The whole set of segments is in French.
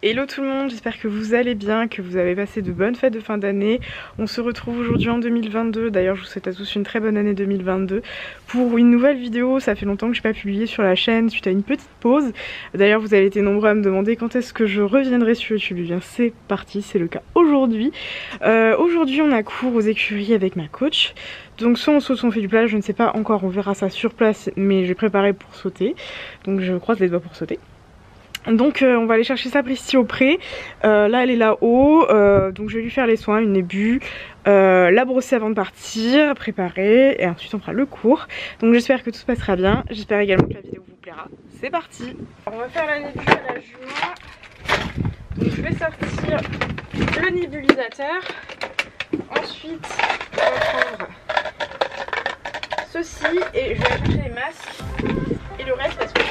Hello tout le monde, j'espère que vous allez bien, que vous avez passé de bonnes fêtes de fin d'année. On se retrouve aujourd'hui en 2022, d'ailleurs je vous souhaite à tous une très bonne année 2022 pour une nouvelle vidéo. Ça fait longtemps que je n'ai pas publié sur la chaîne suite à une petite pause. D'ailleurs vous avez été nombreux à me demander quand est-ce que je reviendrai sur YouTube. Eh bien c'est parti, c'est le cas aujourd'hui. Aujourd'hui on a cours aux écuries avec ma coach. Donc soit on saute, soit on fait du plage, je ne sais pas encore, on verra ça sur place, mais j'ai préparé pour sauter. Donc je croise les doigts pour sauter. Donc on va aller chercher Sapristi au pré, là elle est là-haut, donc je vais lui faire les soins, une nébu, la brosser avant de partir, préparer et ensuite on fera le cours. Donc j'espère que tout se passera bien, j'espère également que la vidéo vous plaira. C'est parti. On va faire la nébu à la jument, donc je vais sortir le nébulisateur, ensuite on va prendre ceci et je vais aller chercher les masques et le reste parce que...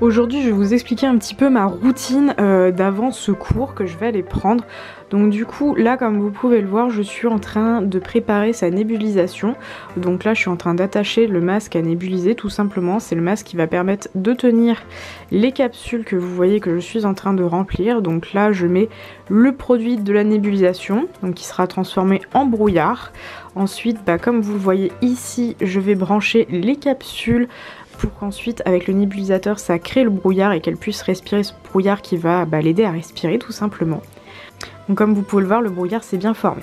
Aujourd'hui je vais vous expliquer un petit peu ma routine d'avant ce cours que je vais aller prendre. Donc du coup là comme vous pouvez le voir je suis en train de préparer sa nébulisation. Donc là je suis en train d'attacher le masque à nébuliser tout simplement. C'est le masque qui va permettre de tenir les capsules que vous voyez que je suis en train de remplir. Donc là je mets le produit de la nébulisation donc qui sera transformé en brouillard. Ensuite comme vous le voyez ici je vais brancher les capsules pour qu'ensuite avec le nébulisateur ça crée le brouillard et qu'elle puisse respirer ce brouillard qui va l'aider à respirer tout simplement. Donc comme vous pouvez le voir le brouillard s'est bien formé.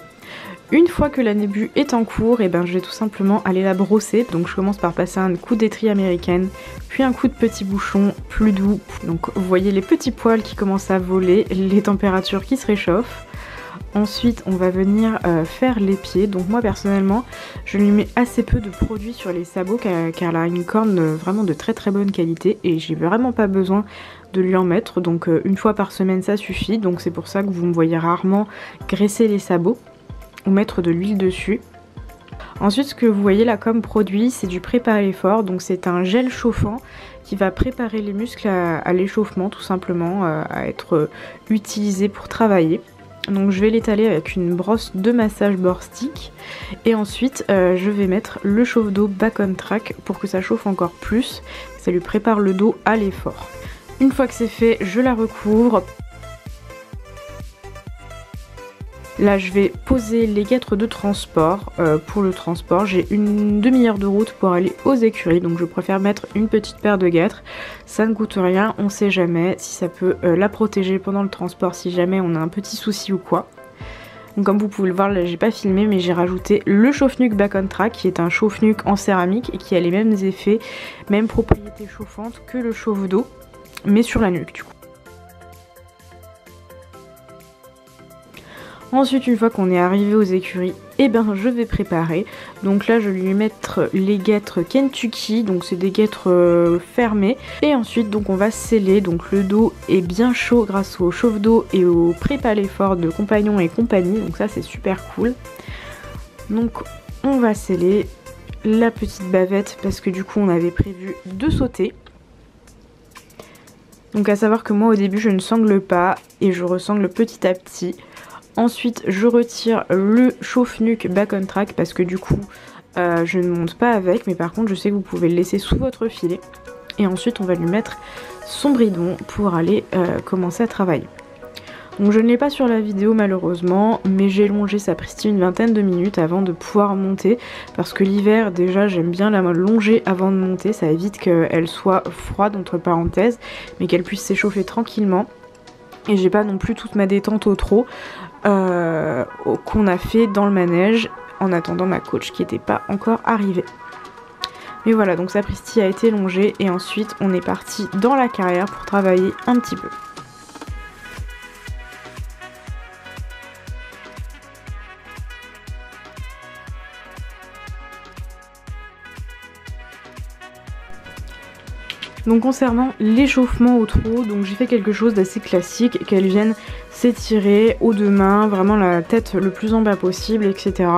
Une fois que la nébu est en cours, je vais tout simplement aller la brosser. Donc je commence par passer un coup d'étrie américaine, puis un coup de petit bouchon plus doux. Donc vous voyez les petits poils qui commencent à voler, les températures qui se réchauffent. Ensuite on va venir faire les pieds, donc moi personnellement je lui mets assez peu de produits sur les sabots car elle a une corne vraiment de très bonne qualité et j'ai vraiment pas besoin de lui en mettre, donc une fois par semaine ça suffit, donc c'est pour ça que vous me voyez rarement graisser les sabots ou mettre de l'huile dessus. Ensuite ce que vous voyez là comme produit c'est du prépa à l'effort, donc c'est un gel chauffant qui va préparer les muscles à l'échauffement tout simplement, à être utilisé pour travailler. Donc je vais l'étaler avec une brosse de massage borstic et ensuite je vais mettre le chauffe-dos Back on Track pour que ça chauffe encore plus, ça lui prépare le dos à l'effort. Une fois que c'est fait, je la recouvre. Là je vais poser les guêtres de transport. Pour le transport j'ai une demi-heure de route pour aller aux écuries, donc je préfère mettre une petite paire de guêtres. Ça ne coûte rien, on sait jamais si ça peut la protéger pendant le transport si jamais on a un petit souci ou quoi. Donc comme vous pouvez le voir là j'ai pas filmé mais j'ai rajouté le chauffe-nuque Back on Track qui est un chauffe-nuque en céramique et qui a les mêmes effets, mêmes propriétés chauffantes que le chauffe-dos mais sur la nuque du coup. Ensuite une fois qu'on est arrivé aux écuries, je vais préparer. Donc là je vais lui mettre les guêtres Kentucky, donc c'est des guêtres fermées. Et ensuite donc on va sceller, donc le dos est bien chaud grâce au chauffe-dos et au prépa à l'effort de Compagnon et compagnie, donc ça c'est super cool. Donc on va sceller la petite bavette parce que du coup on avait prévu de sauter. Donc à savoir que moi au début je ne sangle pas et je resangle petit à petit. Ensuite je retire le chauffe-nuque Back on Track parce que du coup je ne monte pas avec, mais par contre je sais que vous pouvez le laisser sous votre filet. Et ensuite on va lui mettre son bridon pour aller commencer à travailler. Donc je ne l'ai pas sur la vidéo malheureusement, mais j'ai longé Sapristi une vingtaine de minutes avant de pouvoir monter. Parce que l'hiver déjà j'aime bien la longer avant de monter, ça évite qu'elle soit froide entre parenthèses, mais qu'elle puisse s'échauffer tranquillement. Et j'ai pas non plus toute ma détente au trot qu'on a fait dans le manège en attendant ma coach qui n'était pas encore arrivée. Mais voilà, donc Sapristi a été longée et ensuite on est parti dans la carrière pour travailler un petit peu. Donc concernant l'échauffement au trot, donc j'ai fait quelque chose d'assez classique, qu'elle vienne s'étirer aux deux mains, vraiment la tête le plus en bas possible, etc.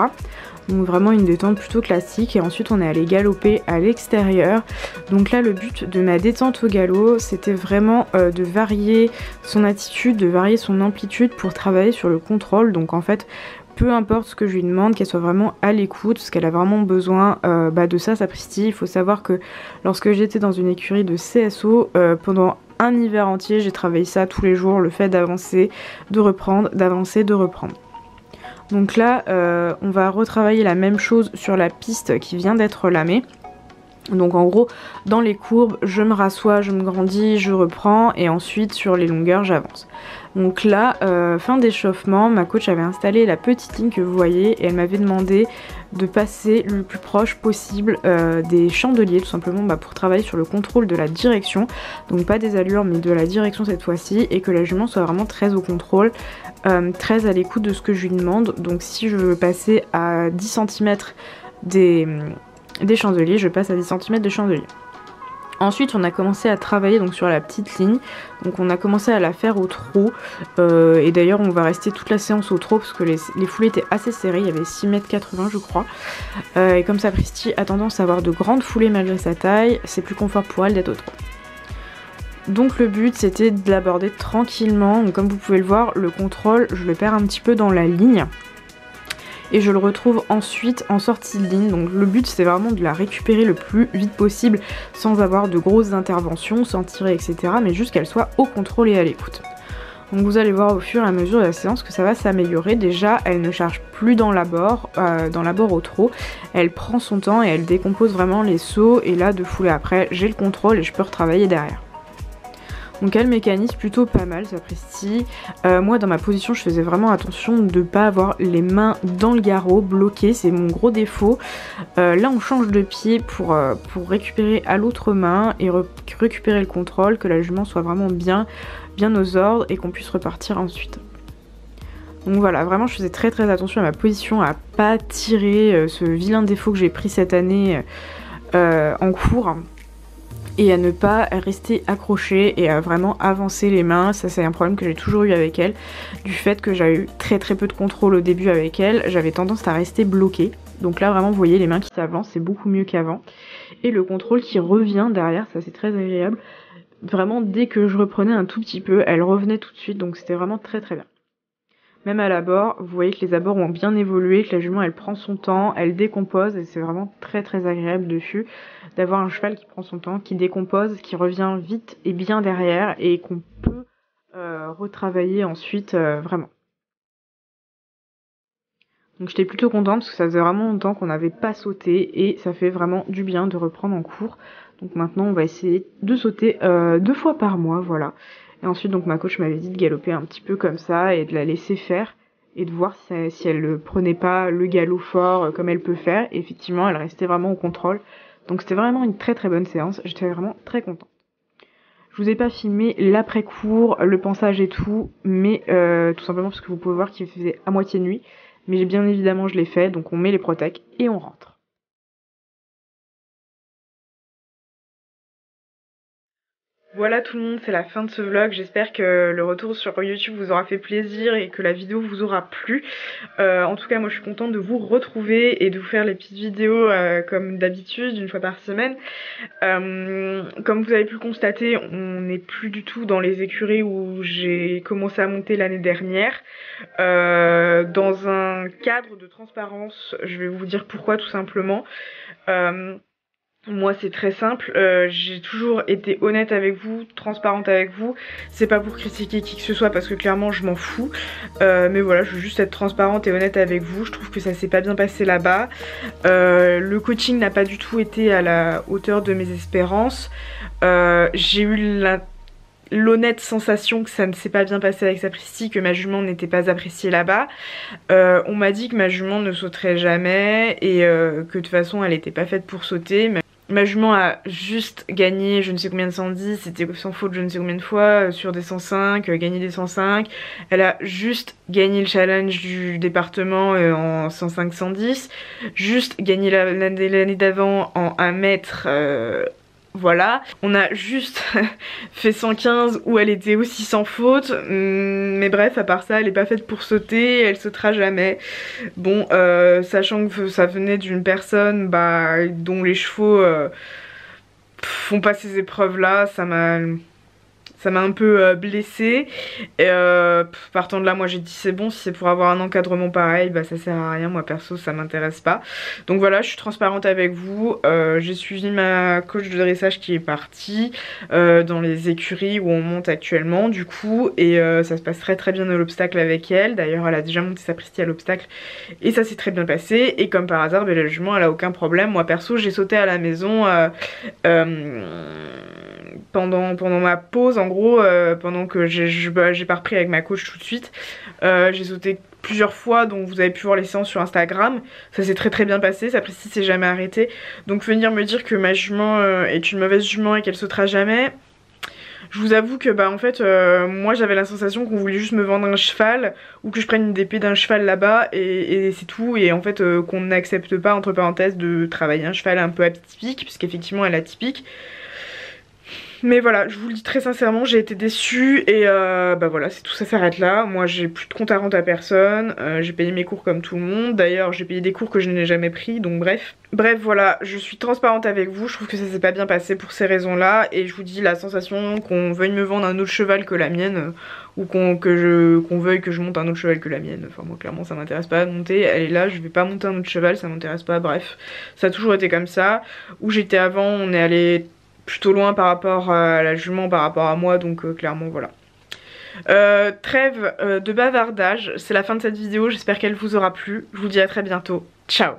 Donc vraiment une détente plutôt classique et ensuite on est allé galoper à l'extérieur. Donc là le but de ma détente au galop c'était vraiment de varier son attitude, de varier son amplitude pour travailler sur le contrôle. Donc en fait peu importe ce que je lui demande, qu'elle soit vraiment à l'écoute, parce qu'elle a vraiment besoin de ça, Sapristi. Il faut savoir que lorsque j'étais dans une écurie de CSO, pendant un hiver entier, j'ai travaillé ça tous les jours, le fait d'avancer, de reprendre, d'avancer, de reprendre. Donc là, on va retravailler la même chose sur la piste qui vient d'être lamée. Donc en gros, dans les courbes, je me rassois, je me grandis, je reprends et ensuite sur les longueurs, j'avance. Donc là, fin d'échauffement, ma coach avait installé la petite ligne que vous voyez et elle m'avait demandé de passer le plus proche possible des chandeliers, tout simplement pour travailler sur le contrôle de la direction. Donc pas des allures mais de la direction cette fois-ci, et que la jument soit vraiment très au contrôle, très à l'écoute de ce que je lui demande. Donc si je veux passer à 10 cm des chandeliers, je passe à 10 cm de chandeliers. Ensuite on a commencé à travailler donc sur la petite ligne, donc on a commencé à la faire au trot, et d'ailleurs on va rester toute la séance au trot parce que les foulées étaient assez serrées, il y avait 6,80 m je crois, et comme Sapristi a tendance à avoir de grandes foulées malgré sa taille, c'est plus confort pour elle d'être au trot. Donc le but c'était de l'aborder tranquillement, donc comme vous pouvez le voir, le contrôle je le perds un petit peu dans la ligne. Et je le retrouve ensuite en sortie de ligne, donc le but c'était vraiment de la récupérer le plus vite possible sans avoir de grosses interventions, sans tirer etc, mais juste qu'elle soit au contrôle et à l'écoute. Donc vous allez voir au fur et à mesure de la séance que ça va s'améliorer. Déjà elle ne charge plus dans l'abord au trot, elle prend son temps et elle décompose vraiment les sauts, et là 2 foulées après j'ai le contrôle et je peux retravailler derrière. Donc elle mécanise plutôt pas mal, Sapristi. Moi dans ma position je faisais vraiment attention de ne pas avoir les mains dans le garrot, bloquées, c'est mon gros défaut. Là on change de pied pour récupérer à l'autre main et récupérer le contrôle, que la jument soit vraiment bien aux ordres et qu'on puisse repartir ensuite. Donc voilà, vraiment je faisais très attention à ma position, à pas tirer ce vilain défaut que j'ai pris cette année en cours. Et à ne pas rester accrochée et à vraiment avancer les mains. Ça c'est un problème que j'ai toujours eu avec elle, du fait que j'avais eu très peu de contrôle au début avec elle, j'avais tendance à rester bloquée. Donc là vraiment vous voyez les mains qui s'avancent, c'est beaucoup mieux qu'avant. Et le contrôle qui revient derrière, ça c'est très agréable. Vraiment dès que je reprenais un tout petit peu, elle revenait tout de suite, donc c'était vraiment très bien. Même à l'abord, vous voyez que les abords ont bien évolué, que la jument elle prend son temps, elle décompose, et c'est vraiment très agréable dessus d'avoir un cheval qui prend son temps, qui décompose, qui revient vite et bien derrière, et qu'on peut retravailler ensuite vraiment. Donc j'étais plutôt contente parce que ça faisait vraiment longtemps qu'on n'avait pas sauté et ça fait vraiment du bien de reprendre en cours. Donc maintenant on va essayer de sauter 2 fois par mois, voilà. Et ensuite donc ma coach m'avait dit de galoper un petit peu comme ça et de la laisser faire et de voir si elle ne prenait pas le galop fort comme elle peut faire. Et effectivement elle restait vraiment au contrôle. Donc c'était vraiment une très bonne séance, j'étais vraiment très contente. Je vous ai pas filmé l'après-cours, le pansage et tout, mais tout simplement parce que vous pouvez voir qu'il faisait à moitié nuit. Mais bien évidemment je l'ai fait, donc on met les protèques et on rentre. Voilà tout le monde, c'est la fin de ce vlog, j'espère que le retour sur YouTube vous aura fait plaisir et que la vidéo vous aura plu. En tout cas moi je suis contente de vous retrouver et de vous faire les petites vidéos comme d'habitude, une fois par semaine. Comme vous avez pu le constater, on n'est plus du tout dans les écuries où j'ai commencé à monter l'année dernière. Dans un cadre de transparence, je vais vous dire pourquoi tout simplement. Moi c'est très simple, j'ai toujours été honnête avec vous, transparente avec vous. C'est pas pour critiquer qui que ce soit parce que clairement je m'en fous, mais voilà, je veux juste être transparente et honnête avec vous. Je trouve que ça s'est pas bien passé là-bas. Le coaching n'a pas du tout été à la hauteur de mes espérances. J'ai eu l'honnête sensation que ça ne s'est pas bien passé avec Sapristi, que ma jument n'était pas appréciée là-bas. On m'a dit que ma jument ne sauterait jamais et que de toute façon elle était pas faite pour sauter. Ma jument a juste gagné je ne sais combien de 110, c'était sans faute je ne sais combien de fois, sur des 105, gagné des 105. Elle a juste gagné le challenge du département en 105-110, juste gagné l'année d'avant en 1 mètre. Voilà, on a juste fait 115 où elle était aussi sans faute, mais bref, à part ça, elle est pas faite pour sauter, elle sautera jamais. Bon, sachant que ça venait d'une personne dont les chevaux font pas ces épreuves là, ça m'a ça m'a un peu blessée. Et partant de là, moi j'ai dit c'est bon, si c'est pour avoir un encadrement pareil, bah ça sert à rien, moi perso ça m'intéresse pas. Donc voilà, je suis transparente avec vous. J'ai suivi ma coach de dressage qui est partie dans les écuries où on monte actuellement du coup, et ça se passe très bien à l'obstacle avec elle. D'ailleurs elle a déjà monté sa prestige à l'obstacle et ça s'est très bien passé, et comme par hasard, la jument elle a aucun problème. Moi perso j'ai sauté à la maison pendant ma pause en gros, pendant que j'ai pas repris avec ma coach tout de suite. J'ai sauté plusieurs fois, donc vous avez pu voir les séances sur Instagram. Ça s'est très bien passé, sa prestige s'est jamais arrêtée. Donc venir me dire que ma jument est une mauvaise jument et qu'elle sautera jamais, je vous avoue que bah en fait moi j'avais la sensation qu'on voulait juste me vendre un cheval, ou que je prenne une DP d'un cheval là-bas et c'est tout, et en fait qu'on n'accepte pas entre parenthèses de travailler un cheval un peu atypique, puisqu'effectivement elle est atypique. Mais voilà, je vous le dis très sincèrement, j'ai été déçue, et bah voilà, c'est tout, ça s'arrête là. Moi j'ai plus de compte à rendre à personne, j'ai payé mes cours comme tout le monde. D'ailleurs j'ai payé des cours que je n'ai jamais pris, donc bref. Bref voilà, je suis transparente avec vous, je trouve que ça s'est pas bien passé pour ces raisons là. Et je vous dis, la sensation qu'on veuille me vendre un autre cheval que la mienne, ou qu'on veuille que je monte un autre cheval que la mienne, enfin moi clairement ça m'intéresse pas de monter, elle est là, je vais pas monter un autre cheval, ça m'intéresse pas. bref. Ça a toujours été comme ça. Où j'étais avant, on est allé plutôt loin par rapport à la jument, par rapport à moi, donc clairement voilà. Trêve de bavardage, c'est la fin de cette vidéo, j'espère qu'elle vous aura plu. Je vous dis à très bientôt, ciao.